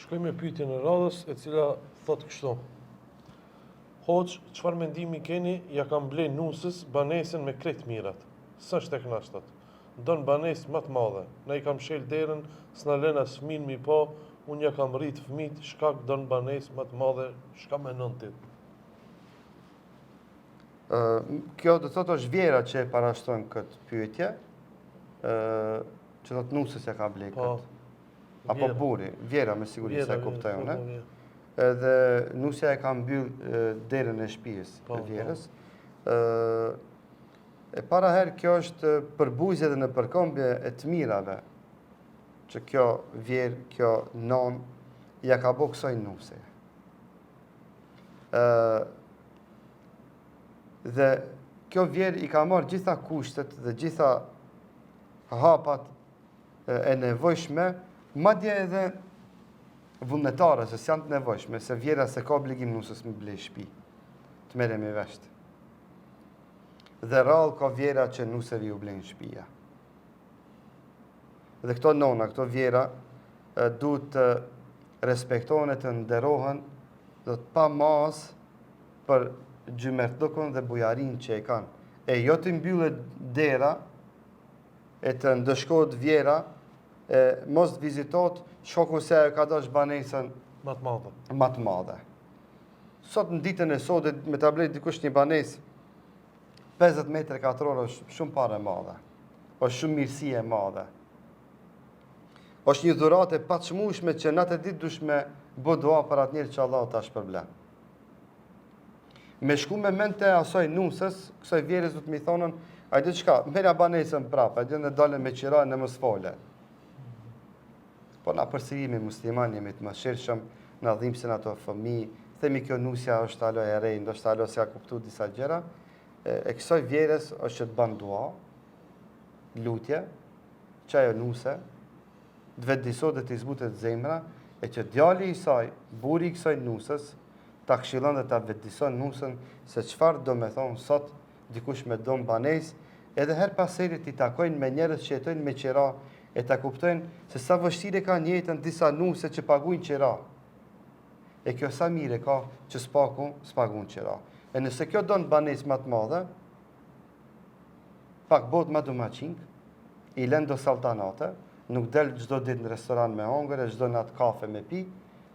Shkojmë me pyetjen e radhës, e cila thot kështu. Hoxh, çfarë mendimi keni ja kam ble nusës banesën me krejt mirat? S'është tek na shtat. Don banesë më të madhe. Na I kam shel derën, s'na lën as fëmin mi po, unë ja kam rrit fëmit, shkak don banesë më të madhe, shka menon ti? Kjo do të thotë është vjera që e parashton këtë pyetje, që do të nusës ja ka ble këtë. Apo buri, vjera me siguri se e kuptoj unë. Edhe nusja e ka mbyll derën e shtëpisë e vjerës. E para herë kjo është përbujzje dhe në përkombje e të mirave që kjo vjerë, kjo non, ja ka bo kësoj nuse. Dhe kjo vjerë I ka marrë gjitha kushtet dhe gjitha hapat e nevojshme, madje edhe vullnetare, se s'janë të nevojshme, se vjera se ka obligim nusës me ble shtëpi, të mere me veshtë. Dhe rallë ka vjera që nusëve ju blenë shtëpia. Dhe këto nona, këto vjera, duhet të respektohen e të nderohen, dhe të pa mas për gjymertëdukun dhe bujarin që e kanë. E jo të mbyllet dera, e të ndëshkohet vjera, mos të vizitot shoku se ka dash banesën më të madhe. Sot në ditën e sotit me ta blej dikush një banesë 50 metre katror është shumë parë e madhe. Është shumë mirësi e madhe. Është një dhuratë e pachmueshme që natë ditë dush me bë dua për atë njerëz që Allah ta shpërblen. Me shku me mend te asoj nusës, kësaj vjerës do të më thonën, hajde çka, merja banesën prapë, hajde ne dalën me qira në mos fole. Po na përsërimi musliman jemi të mëshirshëm, na dhimbsin ato fëmijë, themi kjo nusja është alo e re, ndoshta alo s'ja kuptu disa gjëra, e kësaj vjerës është që të ban dua, lutje, që ajo nuse, të vetëdijsot dhe të zbutet zemra, e që djali I saj, buri I kësaj nusës, ta këshillon dhe ta vetëdijson nusën se çfarë do me thonë sot dikush me dom banesë, edhe her pas herit I takojnë me njerëz që jetojnë me qira, e ta kuptojnë se sa vështirë ka në jetën disa nuse që paguajnë qira. E kjo sa mire ka që s'paguajnë qira. E nëse kjo don banesë më të madhe, pak bot më domaçink, I lën do saltanate, nuk del çdo ditë në restoran me hongër, e çdo natë kafe me pi,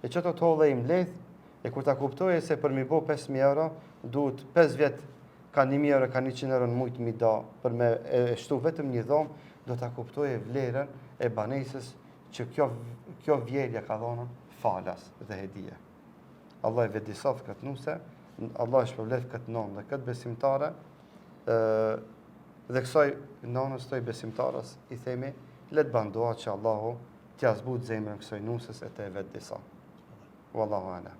e çto të hollë I mbledh, e kur ta kuptoje se për mi bo 5.000 euro, duhet 5 vjet ka 1.000 euro, ka 100 euro në mujtë mi da, për me e shtu vetëm një dhomë, do ta kuptoje vlerën e banesës që kjo vjerja ka dhonën falas dhe hedije. Allah I vetëdijsoft këtë nuse, Allah I shpërblet këtë nonë dhe këtë besimtare, dhe kësaj nonës toj besimtarës I themi, let bandoa që Allahu t'ja zbut zemrën kësaj nusës e të e vetëdijson. Wallahu ala.